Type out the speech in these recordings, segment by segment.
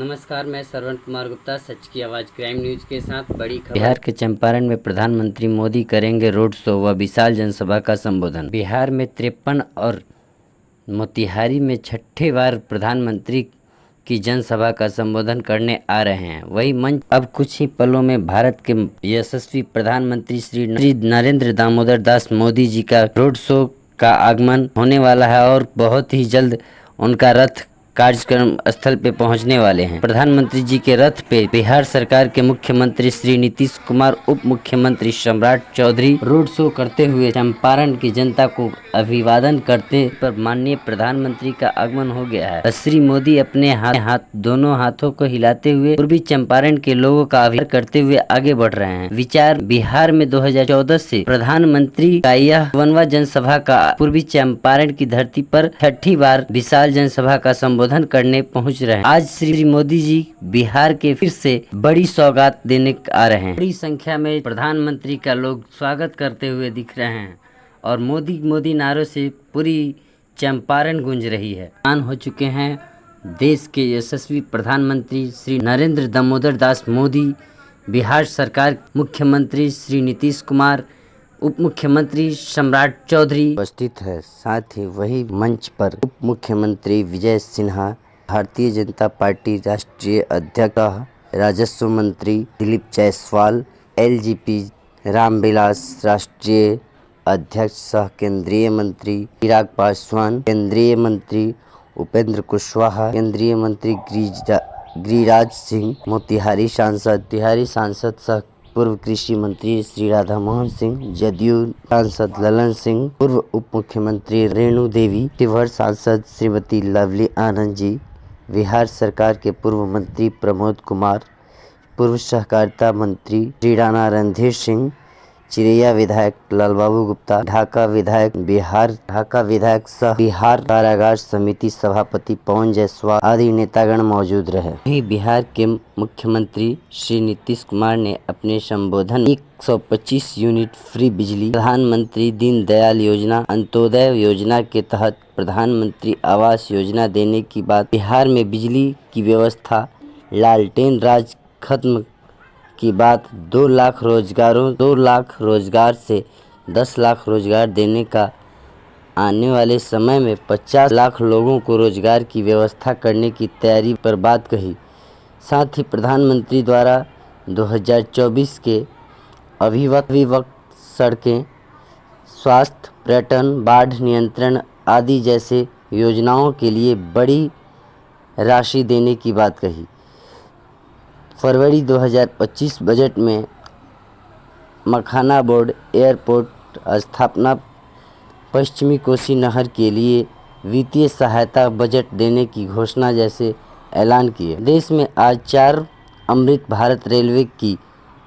नमस्कार, मैं श्रवण कुमार गुप्ता, सच की आवाज़ क्राइम न्यूज़ के साथ बड़ी खबर। बिहार के चंपारण में प्रधानमंत्री मोदी करेंगे रोड शो व विशाल जनसभा का संबोधन। बिहार में 53 और मोतिहारी में छठे बार प्रधानमंत्री की जनसभा का संबोधन करने आ रहे हैं। वही मंच अब कुछ ही पलों में भारत के यशस्वी प्रधानमंत्री श्री नरेंद्र दामोदर दास मोदी जी का रोड शो का आगमन होने वाला है और बहुत ही जल्द उनका रथ कार्यक्रम स्थल पे पहुंचने वाले हैं। प्रधानमंत्री जी के रथ पे बिहार सरकार के मुख्यमंत्री श्री नीतीश कुमार, उप मुख्यमंत्री सम्राट चौधरी रोड शो करते हुए चंपारण की जनता को अभिवादन करते पर माननीय प्रधानमंत्री का आगमन हो गया है। श्री मोदी अपने दोनों हाथों को हिलाते हुए पूर्वी चंपारण के लोगों का अभिवादन करते हुए आगे बढ़ रहे हैं। विचार बिहार में 2014 से प्रधानमंत्री का यह 52वां जनसभा का पूर्वी चंपारण की धरती पर छठी बार विशाल जनसभा का संबोधन करने पहुंच रहे हैं। आज श्री मोदी जी बिहार के फिर से बड़ी सौगात देने आ रहे हैं। बड़ी संख्या में प्रधानमंत्री का लोग स्वागत करते हुए दिख रहे हैं और मोदी मोदी नारों से पूरी चंपारण गूंज रही है। ऐलान हो चुके हैं देश के यशस्वी प्रधानमंत्री श्री नरेंद्र दामोदर दास मोदी, बिहार सरकार मुख्यमंत्री श्री नीतीश कुमार, उप मुख्यमंत्री सम्राट चौधरी उपस्थित है। साथ ही वही मंच पर उप मुख्यमंत्री विजय सिन्हा, भारतीय जनता पार्टी राष्ट्रीय अध्यक्ष, राजस्व मंत्री दिलीप जायसवाल, एलजेपी रामविलास राष्ट्रीय अध्यक्ष सह केंद्रीय मंत्री चिराग पासवान, केंद्रीय मंत्री उपेंद्र कुशवाहा, केंद्रीय मंत्री गिरिराज सिंह, मोतिहारी सांसद सह पूर्व कृषि मंत्री श्री राधा मोहन सिंह, जदयू सांसद ललन सिंह, पूर्व उप मुख्यमंत्री रेणु देवी, शिवहर सांसद श्रीमती लवली आनंद जी, बिहार सरकार के पूर्व मंत्री प्रमोद कुमार, पूर्व सहकारिता मंत्री श्री राणा रणधीर सिंह, चिरैया विधायक लालबाबू गुप्ता, ढाका विधायक सह बिहार कारागार समिति सभापति पवन जायसवाल आदि नेतागण मौजूद रहे। वहीं बिहार के मुख्यमंत्री श्री नीतीश कुमार ने अपने संबोधन 125 यूनिट फ्री बिजली, प्रधानमंत्री दीनदयाल योजना अंत्योदय योजना के तहत प्रधानमंत्री आवास योजना देने की बात, बिहार में बिजली की व्यवस्था, लालटेन राज खत्म की बात, 2 लाख रोजगार से 10 लाख रोजगार देने का, आने वाले समय में 50 लाख लोगों को रोजगार की व्यवस्था करने की तैयारी पर बात कही। साथ ही प्रधानमंत्री द्वारा 2024 के अभिवक्त सड़कें, स्वास्थ्य, पर्यटन, बाढ़ नियंत्रण आदि जैसे योजनाओं के लिए बड़ी राशि देने की बात कही। फरवरी 2025 बजट में मखाना बोर्ड एयरपोर्ट स्थापना, पश्चिमी कोसी नहर के लिए वित्तीय सहायता बजट देने की घोषणा जैसे ऐलान किए। देश में आज 4 अमृत भारत रेलवे की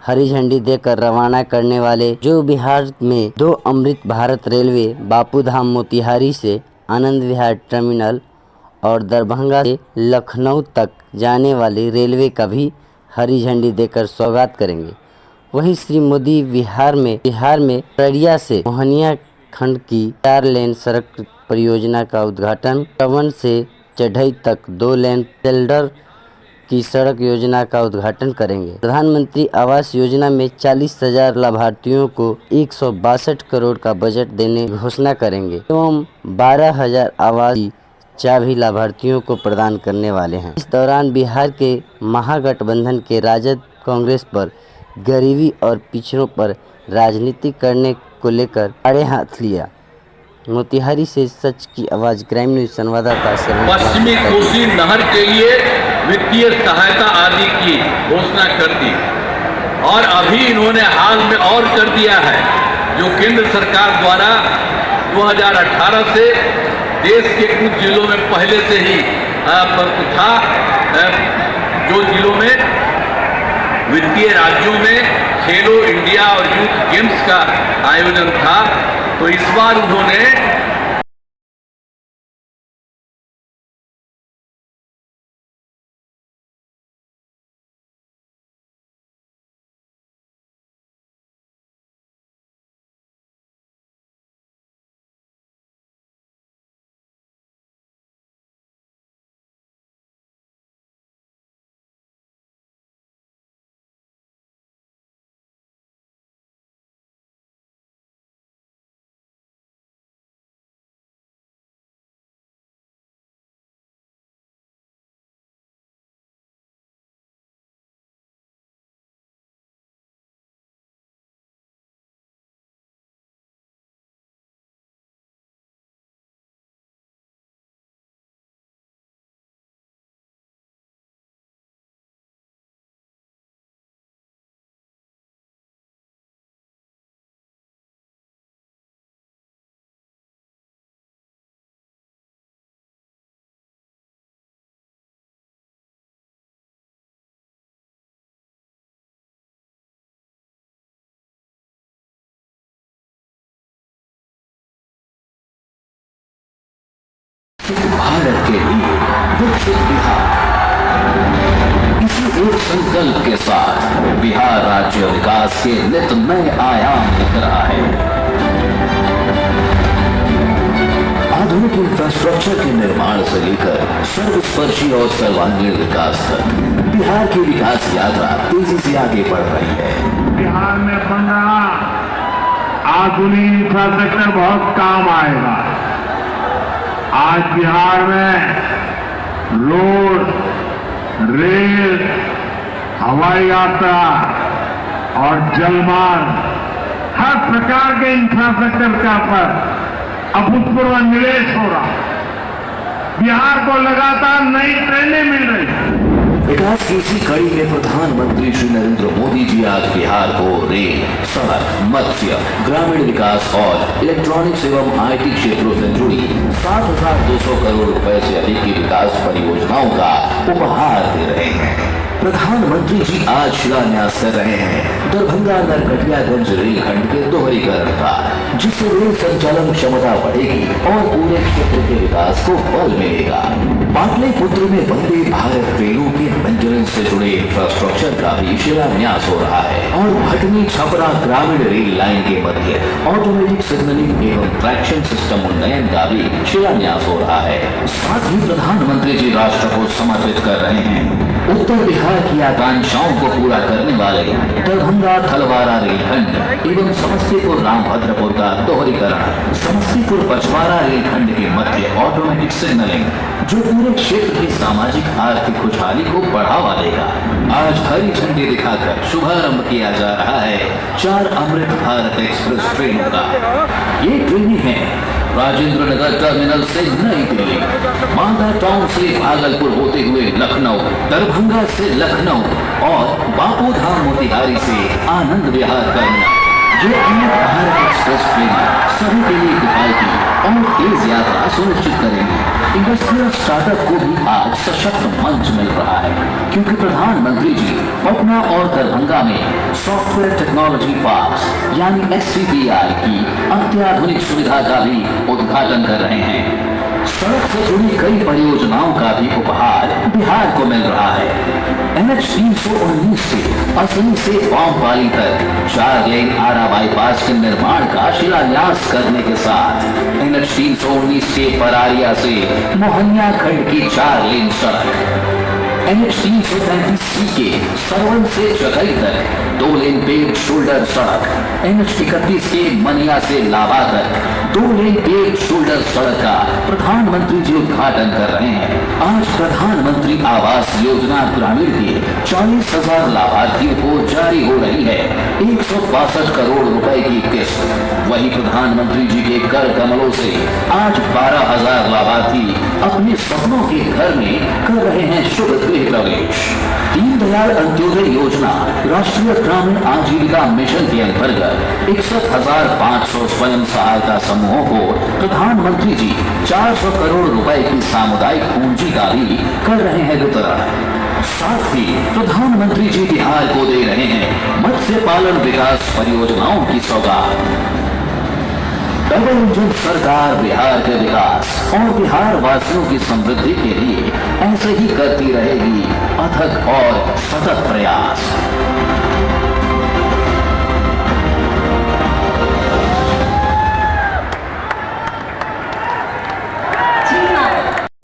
हरी झंडी देकर रवाना करने वाले, जो बिहार में 2 अमृत भारत रेलवे बापूधाम मोतिहारी से आनंद विहार टर्मिनल और दरभंगा से लखनऊ तक जाने वाली रेलवे का भी हरी झंडी देकर सौगात करेंगे। वहीं श्री मोदी बिहार में अररिया से मोहनिया खंड की 4 लेन सड़क परियोजना का उद्घाटन, चवन से चढ़ई तक 2 लेन टेल्डर की सड़क योजना का उद्घाटन करेंगे। प्रधानमंत्री आवास योजना में 40,000 लाभार्थियों को 162 करोड़ का बजट देने की घोषणा करेंगे एवं 12,000 आवास की चाबी लाभार्थियों को प्रदान करने वाले हैं। इस दौरान बिहार के महागठबंधन के राजद कांग्रेस पर गरीबी और पिछड़ों पर राजनीति करने को लेकर आड़े हाथ लिया। मोतिहारी से सच की आवाज क्राइम न्यूज संवाददाता पश्चिमी कोसी नहर के लिए वित्तीय सहायता आदि की घोषणा कर दी और अभी इन्होंने हाल में और कर दिया है, जो केंद्र सरकार द्वारा 2018 से देश के कुछ जिलों में पहले से ही था, जो जिलों में वित्तीय राज्यों में खेलो इंडिया और यूथ गेम्स का आयोजन था, तो इस बार उन्होंने भारत के लिए विकसित बिहार। इसी एक संकल्प के साथ बिहार राज्य विकास के नित नए आयाम दिख रहा है। आधुनिक इंफ्रास्ट्रक्चर के निर्माण से लेकर सर्वस्पर्शी और सर्वांगीण विकास तक बिहार की विकास यात्रा तेजी से आगे बढ़ रही है। बिहार में बन रहा आधुनिक इंफ्रास्ट्रक्चर बहुत काम आएगा। आज बिहार में रोड, रेल, हवाई यात्रा और जलमार्ग, हर प्रकार के इंफ्रास्ट्रक्चर का पर अभूतपूर्व निवेश हो रहा। बिहार को लगातार नई ट्रेनें मिल रही हैं। विकास की इसी कड़ी में प्रधानमंत्री श्री नरेंद्र मोदी जी आज बिहार को रेल, सड़क, मत्स्य, ग्रामीण विकास और इलेक्ट्रॉनिक्स एवं आईटी क्षेत्रों से जुड़ी 7,200 करोड़ रुपए से अधिक की विकास परियोजनाओं का उपहार दे रहे हैं। प्रधानमंत्री जी आज शिलान्यास कर रहे हैं दरभंगा नरकटियागंज रेलखंड के दोहरीकरण का, जिससे रेल संचालन क्षमता बढ़ेगी और पूरे क्षेत्र के विकास को बल मिलेगा। पाटलिपुत्र में वंदे भारत ट्रेनों के मेंटेनेंस से जुड़े इंफ्रास्ट्रक्चर का भी शिलान्यास हो रहा है और भटनी छपरा ग्रामीण रेल लाइन के मध्य ऑटोमेटिक सिग्नलिंग एवं ट्रैक्शन सिस्टम उन्नयन का भी शिलान्यास हो रहा है। साथ ही प्रधानमंत्री जी राष्ट्र को समर्पित कर रहे हैं उत्तर बिहार की आकांक्षाओं को पूरा करने वाले दरभंगा थलवारा रेलखंड एवं समस्तीपुर रामभद्रपुर का दोहरीकरण, समस्तीपुर पचवारा रेलखंड के मध्य ऑटोमेटिक सिग्नलिंग, जो पूरे क्षेत्र की सामाजिक आर्थिक खुशहाली को बढ़ावा देगा। आज हरी झंडी दिखाकर शुभारंभ किया जा रहा है 4 अमृत भारत एक्सप्रेस ट्रेनों का। ये ट्रेनें हैं राजेंद्र नगर टर्मिनल से नई दिल्ली, मालदा टाउन से भागलपुर होते हुए लखनऊ, दरभंगा से लखनऊ और बापू धाम मोतिहारी से आनंद विहार टर्मिनल। ये अमृत भारत एक्सप्रेस ट्रेन सभी के लिए किफायती और तेज यात्रा सुनिश्चित करेंगी। इंडस्ट्रियल स्टार्टअप को भी आज सशक्त मंच मिल रहा है, क्योंकि प्रधानमंत्री जी पटना और दरभंगा में सॉफ्टवेयर टेक्नोलॉजी पार्क्स यानी SCPI की अत्याधुनिक सुविधा का भी उद्घाटन कर रहे हैं। सड़क से जुड़ी कई परियोजनाओं का भी उपहार बिहार को मिल रहा है। NH 319 से असली से पांवपाली तक 4 लेन आरा बाईपास के निर्माण का शिलान्यास करने के साथ NH 319 के परारिया से मोहनिया खंड की 4 लेन सड़क, NH 335C के सरवन से जगई तक 2 लेन पेड शोल्डर सड़क, NH 31 के मनिया से लाभा तक 2 लेन पेड शोल्डर सड़क का प्रधानमंत्री जी उद्घाटन कर रहे हैं। आज प्रधानमंत्री आवास योजना ग्रामीण के 40,000 लाभार्थियों को जारी हो रही है 162 करोड़ रुपए की किस्त। वही प्रधानमंत्री जी के कर कमलों से आज 12,000 लाभार्थी अपने सपनों के घर में कर रहे हैं शुभ गृह प्रवेश। दीनदयाल अंत्योदय योजना राष्ट्रीय ग्रामीण आजीविका मिशन के अंतर्गत 61,500 स्वयं सहायता समूहों को प्रधानमंत्री जी 400 करोड़ रुपए की सामुदायिक पूंजी का भी कर रहे हैं वितरण। साथ ही प्रधानमंत्री जी बिहार को दे रहे हैं मत्स्य पालन विकास परियोजनाओं की सौगात। डबल इंजन सरकार बिहार के विकास और बिहार वासियों की समृद्धि के लिए ऐसे ही करती रहेगी अथक और सतत प्रयास।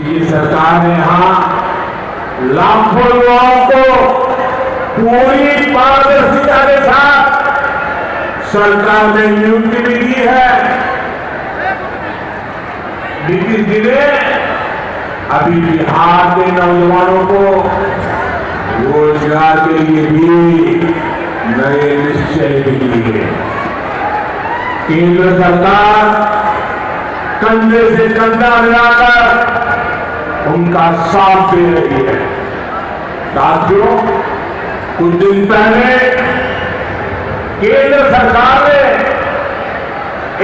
ये सरकार ने यहाँ लाखों युवाओं को पूरी पारदर्शिता के साथ सरकार ने नियुक्ति भी दी है। नीतीश जी ने अभी बिहार के नौजवानों को रोजगार के लिए भी नए निश्चय भी किए। केंद्र सरकार कंधे से कंधा मिलाकर उनका साथ दे रही है। साथियों, कुछ दिन पहले केंद्र सरकार ने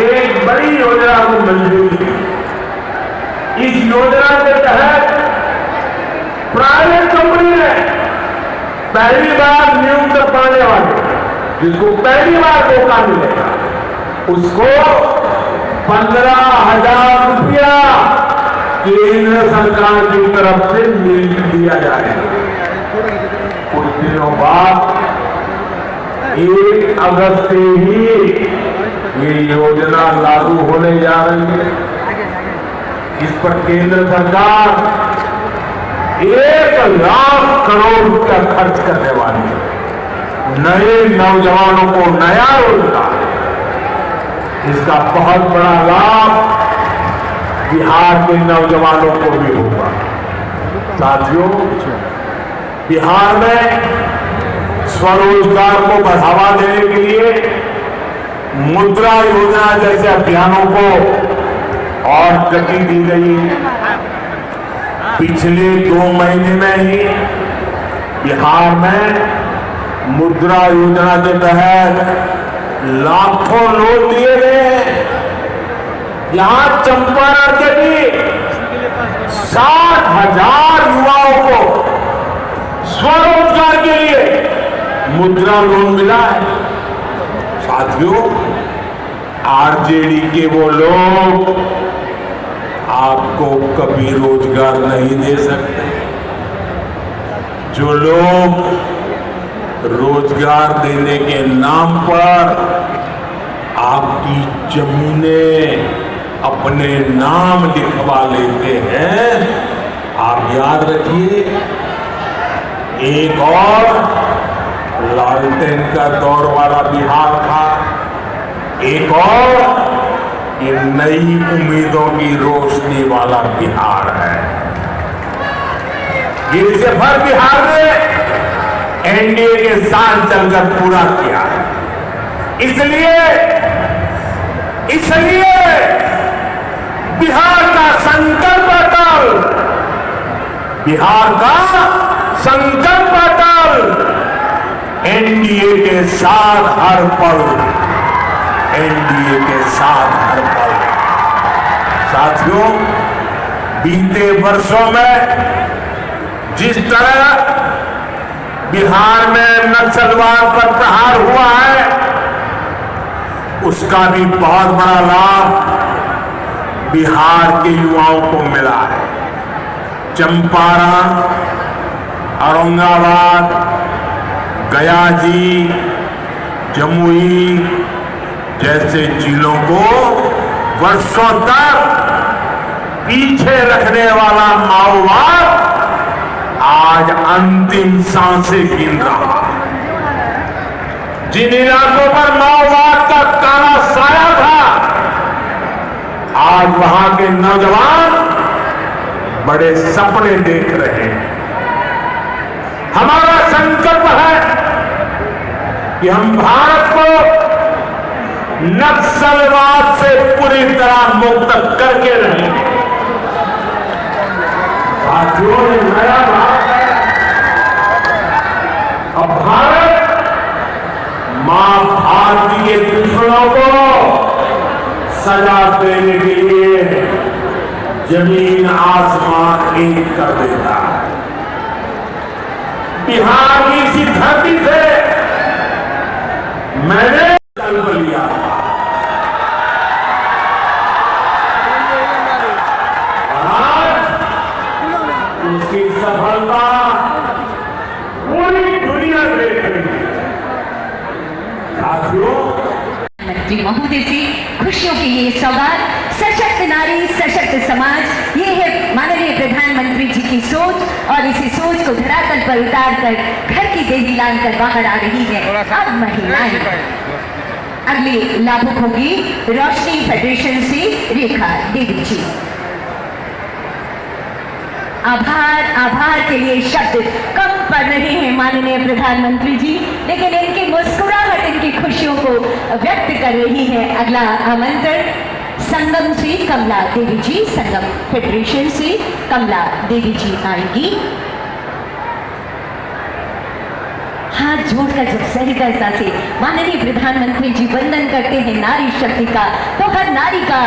एक बड़ी योजना को मंजूरी दी। इस योजना के तहत प्राइवेट कंपनी ने पहली बार नियुक्त पाने वाले, जिसको पहली बार मौका मिलेगा, उसको 15,000 रुपया केंद्र सरकार की तरफ से मिल दिया जाएगा। कुछ दिनों बाद 1 अगस्त से ही ये योजना लागू होने जा रही है। इस पर केंद्र सरकार 1 लाख करोड़ रुपया खर्च करने वाली है। नए नौजवानों को नया रोजगार, इसका बहुत बड़ा लाभ बिहार के नौजवानों को भी होगा। साथियों, बिहार में स्वरोजगार को बढ़ावा देने के लिए मुद्रा योजना जैसे अभियानों को और गति दी गई है। पिछले 2 महीने में ही बिहार में मुद्रा योजना के तहत लाखों लोन दिए गए। यहां चंपारण के भी 60,000 युवाओं को स्वरोजगार के लिए मुद्रा लोन मिला है। साथियों, आरजेडी के वो लोग आपको कभी रोजगार नहीं दे सकते। जो लोग रोजगार देने के नाम पर आपकी जमीनें अपने नाम लिखवा लेते हैं, आप याद रखिए, एक और लालटेन का दौर वाला बिहार था, एक और ये नई उम्मीदों की रोशनी वाला बिहार है। ये सफर बिहार ने एनडीए के साथ चलकर पूरा किया है। इसलिए बिहार का संकल्प अटल, बिहार का संकल्प अटल, एनडीए के साथ हर पल, एनडीए के साथ हर पल। साथियों, बीते वर्षों में जिस तरह बिहार में नक्सलवाद पर प्रहार हुआ है, उसका भी बहुत बड़ा लाभ बिहार के युवाओं को मिला है। चंपारण, औरंगाबाद, गयाजी, जमुई जैसे जिलों को वर्षों तक पीछे रखने वाला माओवाद आज अंतिम सांसें गिन रहा है। जिन इलाकों पर माओवाद का काला साया था, आज वहां के नौजवान बड़े सपने देख रहे हैं। हमारा संकल्प है कि हम भारत को नक्सलवाद से पूरी तरह मुक्त करके रहेंगे। साथियों, ये नया भारत है। अब भारत मां भारती के दुश्मनों को सजा देने के लिए जमीन आसमान एक कर देता है। बिहार की इसी धरती से मैंने संकल्प लिया और आज उसकी सफलता पूरी दुनिया देख रही है। साथियों, मंत्री महोदय से खुशियों की ये सौगात, सशक्त नारी सशक्त समाज, ये है माननीय प्रधानमंत्री जी की सोच और इसी सोच को धरातल पर उतार कर घर की देवी लान कर बाहर आ रही है। अब महिलाएं अगली लाभुक होगी रोशनी फेडरेशन से रेखा देवी जी। आभार के लिए शब्द कम पड़ रहे हैं माननीय प्रधानमंत्री जी, लेकिन इनकी मुस्कुराहट इनकी खुशियों को व्यक्त कर रही है। अगला आमंत्रण संगम से कमला देवी जी, संगम फेडरेशन से कमला देवी जी आएंगी। हाथ जोड़कर जब सहृदयता से माननीय प्रधानमंत्री जी वंदन करते हैं नारी शक्ति का, तो हर नारी का